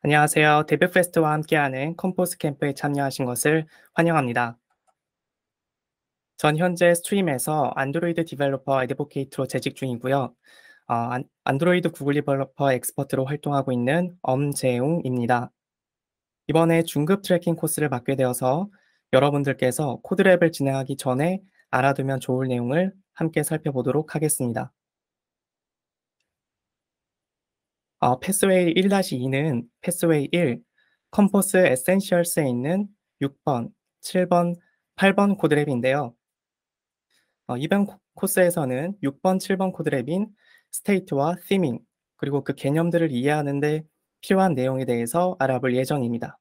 안녕하세요. 데뷔페스트와 함께하는 컴포스 캠프에 참여하신 것을 환영합니다. 전 현재 스트림에서 안드로이드 디벨로퍼 애드보케이트로 재직 중이고요. 안드로이드 구글 디벨로퍼 엑스퍼트로 활동하고 있는 엄재웅입니다. 이번에 중급 트래킹 코스를 맡게 되어서 여러분들께서 코드랩을 진행하기 전에 알아두면 좋을 내용을 함께 살펴보도록 하겠습니다. 패스웨이 1-2는 패스웨이 1, 컴포스 에센셜스에 있는 6번, 7번, 8번 코드랩인데요. 이번 코스에서는 6번, 7번 코드랩인 스테이트와 티밍, 그리고 그 개념들을 이해하는 데 필요한 내용에 대해서 알아볼 예정입니다.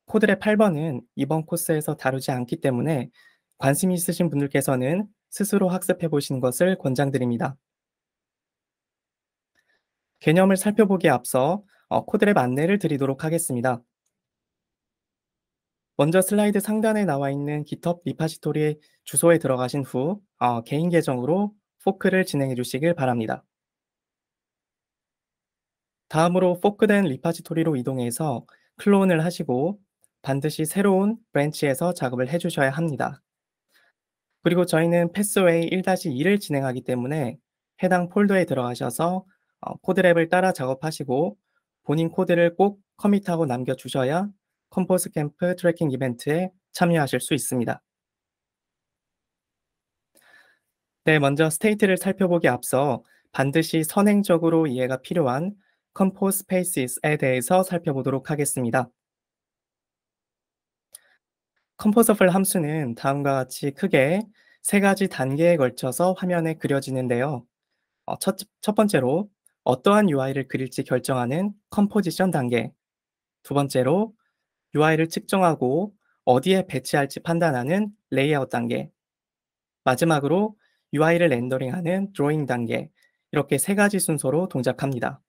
코드랩 8번은 이번 코스에서 다루지 않기 때문에 관심 있으신 분들께서는 스스로 학습해 보시는 것을 권장드립니다. 개념을 살펴보기에 앞서 코드랩 안내를 드리도록 하겠습니다. 먼저 슬라이드 상단에 나와 있는 GitHub 리파지토리 주소에 들어가신 후 개인 계정으로 포크를 진행해 주시길 바랍니다. 다음으로 포크된 리파지토리로 이동해서 클론을 하시고 반드시 새로운 브랜치에서 작업을 해 주셔야 합니다. 그리고 저희는 패스웨이 1-2를 진행하기 때문에 해당 폴더에 들어가셔서 코드랩을 따라 작업하시고 본인 코드를 꼭 커밋하고 남겨주셔야 컴포스 캠프 트래킹 이벤트에 참여하실 수 있습니다. 네, 먼저 스테이트를 살펴보기 앞서 반드시 선행적으로 이해가 필요한 컴포스 페이시스에 대해서 살펴보도록 하겠습니다. 컴포서블 함수는 다음과 같이 크게 세 가지 단계에 걸쳐서 화면에 그려지는데요. 첫 번째로 어떠한 UI를 그릴지 결정하는 컴포지션 단계, 두 번째로 UI를 측정하고 어디에 배치할지 판단하는 레이아웃 단계, 마지막으로 UI를 렌더링하는 드로잉 단계, 이렇게 세 가지 순서로 동작합니다.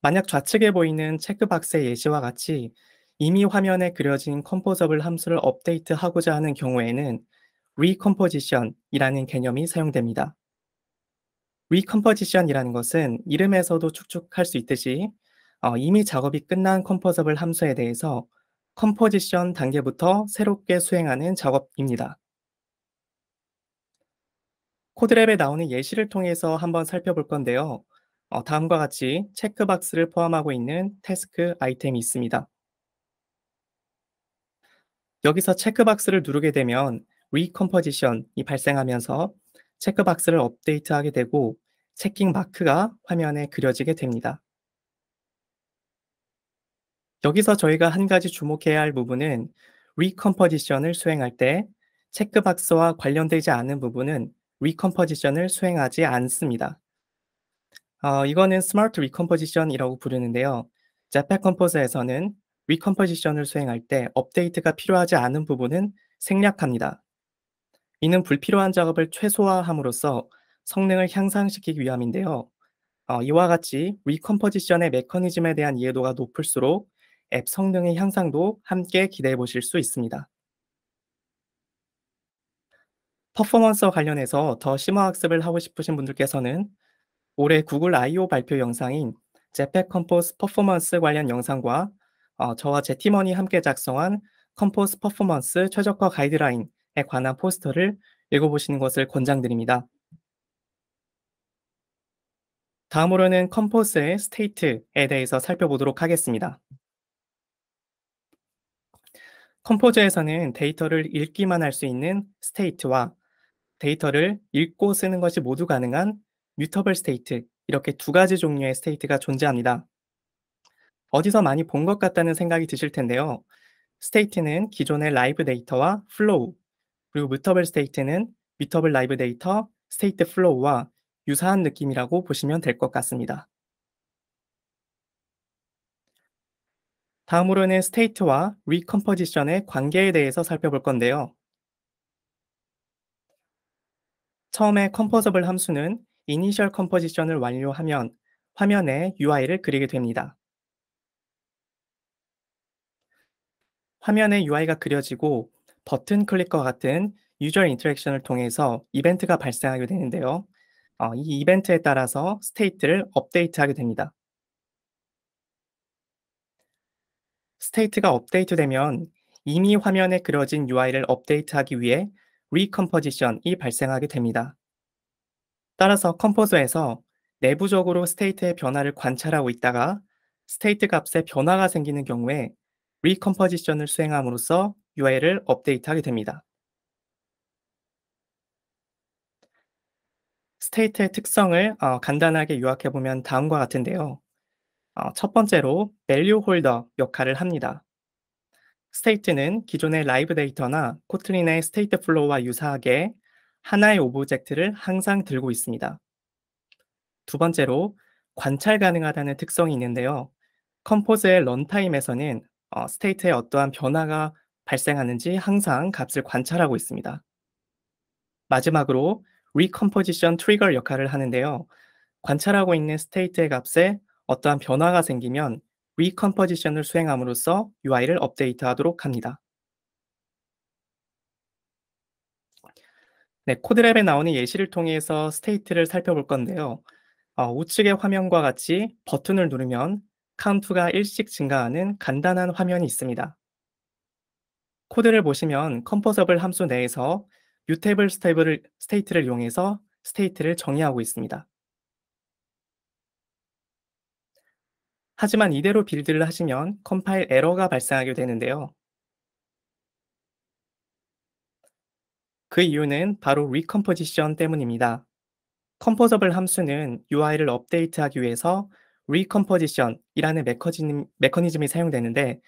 만약 좌측에 보이는 체크박스의 예시와 같이 이미 화면에 그려진 컴포저블 함수를 업데이트하고자 하는 경우에는 recomposition이라는 개념이 사용됩니다. recomposition이라는 것은 이름에서도 축축할 수 있듯이 이미 작업이 끝난 컴포저블 함수에 대해서 컴포지션 단계부터 새롭게 수행하는 작업입니다. 코드랩에 나오는 예시를 통해서 한번 살펴볼 건데요. 다음과 같이 체크박스를 포함하고 있는 태스크 아이템이 있습니다. 여기서 체크박스를 누르게 되면 recomposition이 발생하면서 체크박스를 업데이트하게 되고 체킹 마크가 화면에 그려지게 됩니다. 여기서 저희가 한 가지 주목해야 할 부분은 recomposition을 수행할 때 체크박스와 관련되지 않은 부분은 recomposition을 수행하지 않습니다. 이거는 스마트 리컴포지션이라고 부르는데요. 제팩 컴포저에서는 리컴포지션을 수행할 때 업데이트가 필요하지 않은 부분은 생략합니다. 이는 불필요한 작업을 최소화함으로써 성능을 향상시키기 위함인데요. 이와 같이 리컴포지션의 메커니즘에 대한 이해도가 높을수록 앱 성능의 향상도 함께 기대해 보실 수 있습니다. 퍼포먼스와 관련해서 더 심화 학습을 하고 싶으신 분들께서는 올해 구글 I/O 발표 영상인 제팩 컴포스 퍼포먼스 관련 영상과 저와 제 팀원이 함께 작성한 컴포스 퍼포먼스 최적화 가이드라인에 관한 포스터를 읽어보시는 것을 권장드립니다. 다음으로는 컴포스의 스테이트에 대해서 살펴보도록 하겠습니다. 컴포즈에서는 데이터를 읽기만 할 수 있는 스테이트와 데이터를 읽고 쓰는 것이 모두 가능한 뮤터블 스테이트, 이렇게 두 가지 종류의 스테이트가 존재합니다. 어디서 많이 본 것 같다는 생각이 드실 텐데요. 스테이트는 기존의 라이브 데이터와 플로우, 그리고 뮤터블 스테이트는 뮤터블 라이브 데이터, 스테이트 플로우와 유사한 느낌이라고 보시면 될 것 같습니다. 다음으로는 스테이트와 리컴포지션의 관계에 대해서 살펴볼 건데요. 처음에 컴포저블 함수는 이니셜 컴포지션을 완료하면 화면에 UI를 그리게 됩니다. 화면에 UI가 그려지고 버튼 클릭과 같은 유저 인터랙션을 통해서 이벤트가 발생하게 되는데요. 이 이벤트에 따라서 스테이트를 업데이트하게 됩니다. 스테이트가 업데이트되면 이미 화면에 그려진 UI를 업데이트하기 위해 리컴포지션이 발생하게 됩니다. 따라서 컴포저에서 내부적으로 스테이트의 변화를 관찰하고 있다가 스테이트 값에 변화가 생기는 경우에 리컴포지션을 수행함으로써 UI를 업데이트하게 됩니다. 스테이트의 특성을 간단하게 요약해 보면 다음과 같은데요. 첫 번째로 value holder 역할을 합니다. 스테이트는 기존의 라이브 데이터나 코틀린의 스테이트 플로우와 유사하게 하나의 오브젝트를 항상 들고 있습니다. 두 번째로 관찰 가능하다는 특성이 있는데요. 컴포즈의 런타임에서는 스테이트에 어떠한 변화가 발생하는지 항상 값을 관찰하고 있습니다. 마지막으로 리컴포지션 트리거 역할을 하는데요. 관찰하고 있는 스테이트의 값에 어떠한 변화가 생기면 리컴포지션을 수행함으로써 UI를 업데이트하도록 합니다. 네, 코드랩에 나오는 예시를 통해서 스테이트를 살펴볼 건데요. 우측의 화면과 같이 버튼을 누르면 카운트가 1씩 증가하는 간단한 화면이 있습니다. 코드를 보시면 컴포서블 함수 내에서 뮤테이블 스테이트를 이용해서 스테이트를 정의하고 있습니다. 하지만 이대로 빌드를 하시면 컴파일 에러가 발생하게 되는데요. 그 이유는 바로 리컴포지션 때문입니다. 컴포저블 함수는 UI를 업데이트하기 위해서 리컴포지션이라는 메커니즘이 사용되는데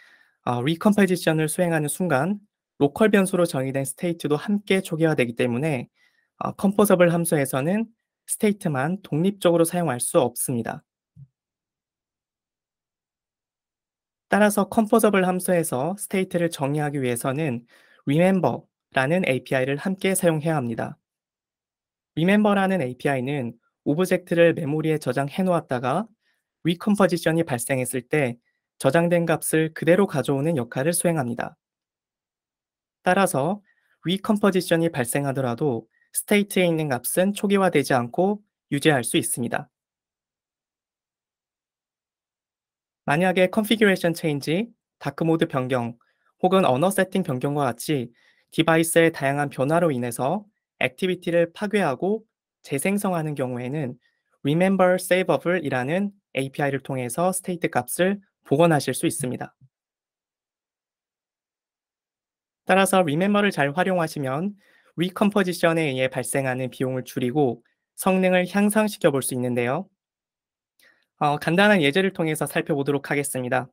리컴포지션을 수행하는 순간 로컬 변수로 정의된 스테이트도 함께 초기화되기 때문에 컴포저블 함수에서는 스테이트만 독립적으로 사용할 수 없습니다. 따라서 컴포저블 함수에서 스테이트를 정의하기 위해서는 remember라는 API를 함께 사용해야 합니다. remember라는 API는 오브젝트를 메모리에 저장해 놓았다가 리컴포지션이 발생했을 때 저장된 값을 그대로 가져오는 역할을 수행합니다. 따라서 리컴포지션이 발생하더라도 스테이트에 있는 값은 초기화되지 않고 유지할 수 있습니다. 만약에 컨피규레이션 체인지, 다크 모드 변경, 혹은 언어 세팅 변경과 같이 디바이스의 다양한 변화로 인해서 액티비티를 파괴하고 재생성하는 경우에는 remember saveable이라는 API를 통해서 스테이트 값을 복원하실 수 있습니다. 따라서 remember를 잘 활용하시면 리컴포지션에 의해 발생하는 비용을 줄이고 성능을 향상시켜 볼 수 있는데요. 간단한 예제를 통해서 살펴보도록 하겠습니다.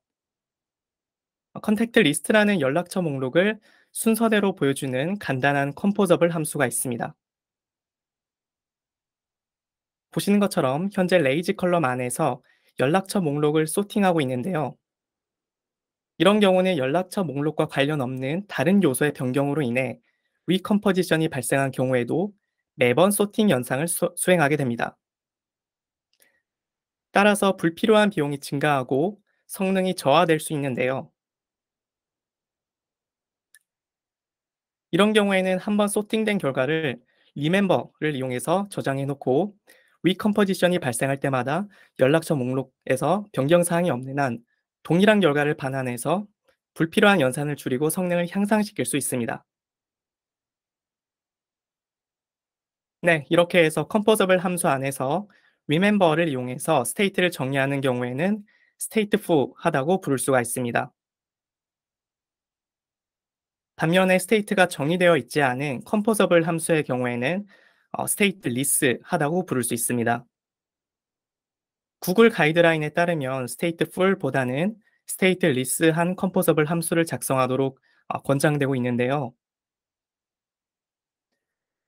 컨택트 리스트라는 연락처 목록을 순서대로 보여주는 간단한 컴포저블 함수가 있습니다. 보시는 것처럼 현재 레이지 컬럼 안에서 연락처 목록을 소팅하고 있는데요. 이런 경우는 연락처 목록과 관련 없는 다른 요소의 변경으로 인해 리컴포지션이 발생한 경우에도 매번 소팅 연상을 수행하게 됩니다. 따라서 불필요한 비용이 증가하고 성능이 저하될 수 있는데요. 이런 경우에는 한번 소팅된 결과를 리멤버를 이용해서 저장해 놓고 리컴포지션이 발생할 때마다 연락처 목록에서 변경 사항이 없는 한 동일한 결과를 반환해서 불필요한 연산을 줄이고 성능을 향상시킬 수 있습니다. 네, 이렇게 해서 컴포저블 함수 안에서 remember를 이용해서 스테이트를 정의하는 경우에는 stateful 하다고 부를 수가 있습니다. 반면에 스테이트가 정의되어 있지 않은 컴포저블 함수의 경우에는 stateless 하다고 부를 수 있습니다. 구글 가이드라인에 따르면 stateful보다는 stateless한 컴포저블 함수를 작성하도록 권장되고 있는데요.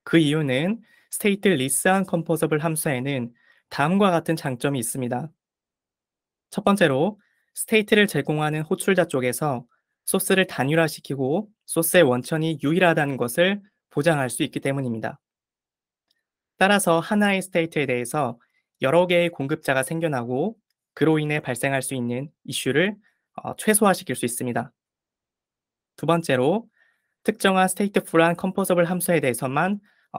그 이유는 stateless한 컴포저블 함수에는 다음과 같은 장점이 있습니다. 첫 번째로 스테이트를 제공하는 호출자 쪽에서 소스를 단일화시키고 소스의 원천이 유일하다는 것을 보장할 수 있기 때문입니다. 따라서 하나의 스테이트에 대해서 여러 개의 공급자가 생겨나고 그로 인해 발생할 수 있는 이슈를 최소화시킬 수 있습니다. 두 번째로 특정한 스테이트풀한 컴포저블 함수에 대해서만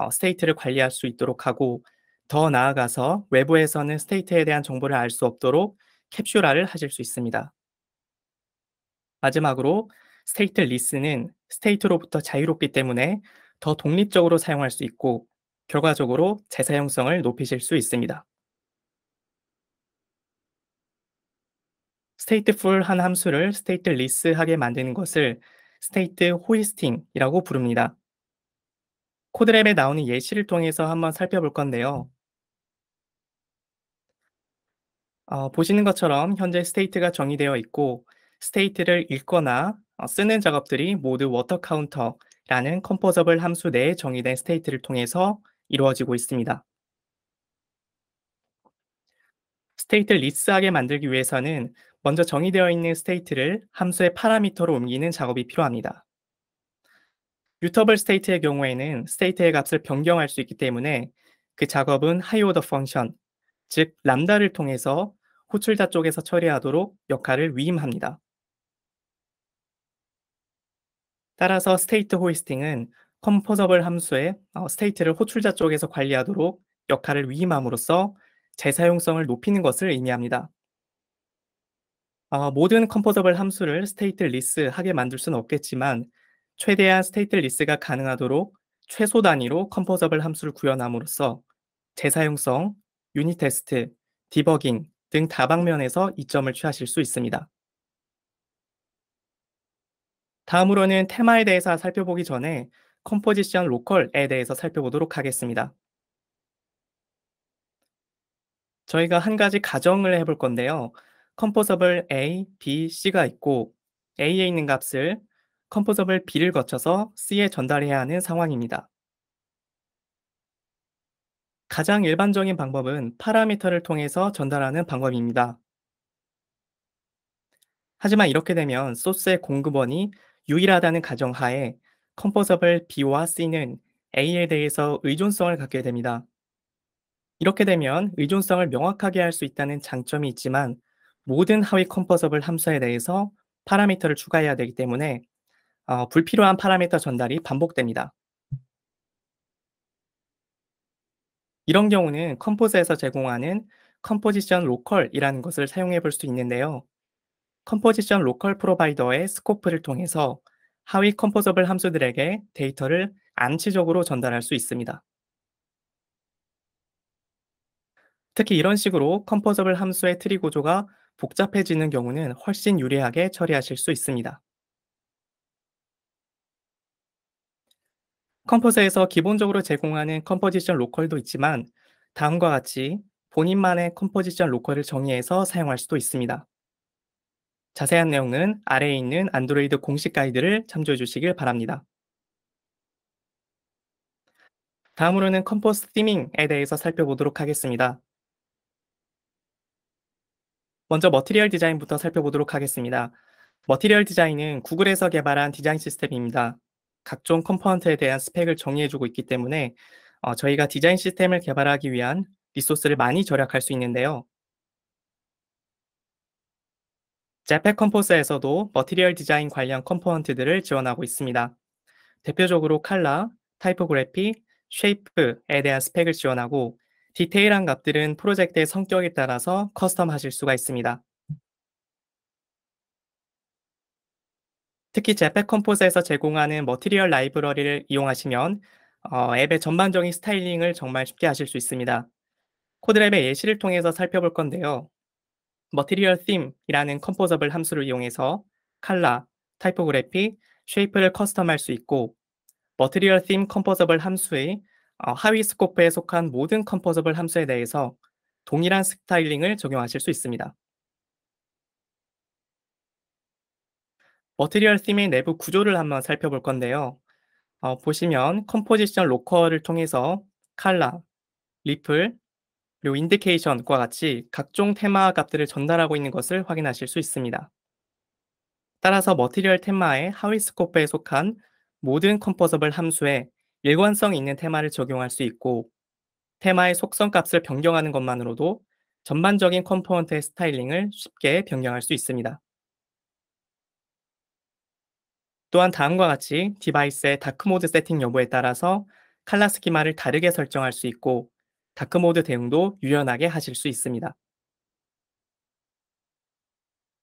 스테이트를 관리할 수 있도록 하고 더 나아가서 외부에서는 스테이트에 대한 정보를 알 수 없도록 캡슐화를 하실 수 있습니다. 마지막으로 스테이트 리스는 스테이트로부터 자유롭기 때문에 더 독립적으로 사용할 수 있고 결과적으로 재사용성을 높이실 수 있습니다. stateful 한 함수를 stateless하게 만드는 것을 state hoisting이라고 부릅니다. 코드랩에 나오는 예시를 통해서 한번 살펴볼 건데요. 보시는 것처럼 현재 state가 정의되어 있고 state를 읽거나 쓰는 작업들이 모두 water counter라는 컴포저블 함수 내에 정의된 state를 통해서 이루어지고 있습니다. stateless하게 만들기 위해서는 먼저 정의되어 있는 state를 함수의 파라미터로 옮기는 작업이 필요합니다. 뮤터블 스테이트의 경우에는 스테이트의 값을 변경할 수 있기 때문에 그 작업은 하이 오더 펑션, 즉 람다를 통해서 호출자 쪽에서 처리하도록 역할을 위임합니다. 따라서 스테이트 호이스팅은 컴포저블 함수의 스테이트를 호출자 쪽에서 관리하도록 역할을 위임함으로써 재사용성을 높이는 것을 의미합니다. 모든 컴포저블 함수를 스테이트리스하게 만들 수는 없겠지만 최대한 스테이트리스가 가능하도록 최소 단위로 컴포저블 함수를 구현함으로써 재사용성, 유닛 테스트, 디버깅 등 다방면에서 이점을 취하실 수 있습니다. 다음으로는 테마에 대해서 살펴보기 전에 컴포지션 로컬에 대해서 살펴보도록 하겠습니다. 저희가 한 가지 가정을 해볼 건데요. 컴포서블 A, B, C가 있고 A에 있는 값을 컴포서블 B를 거쳐서 C에 전달해야 하는 상황입니다. 가장 일반적인 방법은 파라미터를 통해서 전달하는 방법입니다. 하지만 이렇게 되면 소스의 공급원이 유일하다는 가정하에 컴포서블 B와 C는 A에 대해서 의존성을 갖게 됩니다. 이렇게 되면 의존성을 명확하게 할 수 있다는 장점이 있지만 모든 하위 컴포서블 함수에 대해서 파라미터를 추가해야 되기 때문에 불필요한 파라미터 전달이 반복됩니다. 이런 경우는 컴포즈에서 제공하는 컴포지션 로컬이라는 것을 사용해 볼 수 있는데요. 컴포지션 로컬 프로바이더의 스코프를 통해서 하위 컴포저블 함수들에게 데이터를 암시적으로 전달할 수 있습니다. 특히 이런 식으로 컴포저블 함수의 트리 구조가 복잡해지는 경우는 훨씬 유리하게 처리하실 수 있습니다. 컴포즈에서 기본적으로 제공하는 컴포지션 로컬도 있지만 다음과 같이 본인만의 컴포지션 로컬을 정의해서 사용할 수도 있습니다. 자세한 내용은 아래에 있는 안드로이드 공식 가이드를 참조해 주시길 바랍니다. 다음으로는 컴포스 티밍에 대해서 살펴보도록 하겠습니다. 먼저 머티리얼 디자인부터 살펴보도록 하겠습니다. 머티리얼 디자인은 구글에서 개발한 디자인 시스템입니다. 각종 컴포넌트에 대한 스펙을 정의해주고 있기 때문에 저희가 디자인 시스템을 개발하기 위한 리소스를 많이 절약할 수 있는데요. 제팩 컴포스에서도 머티리얼 디자인 관련 컴포넌트들을 지원하고 있습니다. 대표적으로 컬러, 타이포그래피, 쉐이프에 대한 스펙을 지원하고 디테일한 값들은 프로젝트의 성격에 따라서 커스텀하실 수가 있습니다. 특히 제팩 컴포즈에서 제공하는 머티리얼 라이브러리를 이용하시면 앱의 전반적인 스타일링을 정말 쉽게 하실 수 있습니다. 코드랩의 예시를 통해서 살펴볼 건데요. 머티리얼 팀이라는 컴포저블 함수를 이용해서 컬러, 타이포그래피, 쉐이프를 커스텀할 수 있고 머티리얼 팀 컴포저블 함수의 하위 스코프에 속한 모든 컴포저블 함수에 대해서 동일한 스타일링을 적용하실 수 있습니다. 머티리얼 팀의 내부 구조를 한번 살펴볼 건데요. 보시면 컴포지션 로컬을 통해서 컬러, 리플, 그리고 인디케이션과 같이 각종 테마 값들을 전달하고 있는 것을 확인하실 수 있습니다. 따라서 머티리얼 테마의 하위 스코프에 속한 모든 컴포저블 함수에 일관성 있는 테마를 적용할 수 있고 테마의 속성 값을 변경하는 것만으로도 전반적인 컴포넌트의 스타일링을 쉽게 변경할 수 있습니다. 또한 다음과 같이 디바이스의 다크 모드 세팅 여부에 따라서 칼라 스키마를 다르게 설정할 수 있고 다크모드 대응도 유연하게 하실 수 있습니다.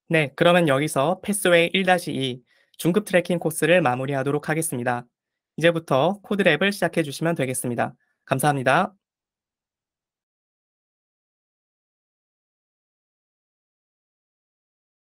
네, 그러면 여기서 패스웨이 1-2 중급 트래킹 코스를 마무리하도록 하겠습니다. 이제부터 코드랩을 시작해 주시면 되겠습니다. 감사합니다.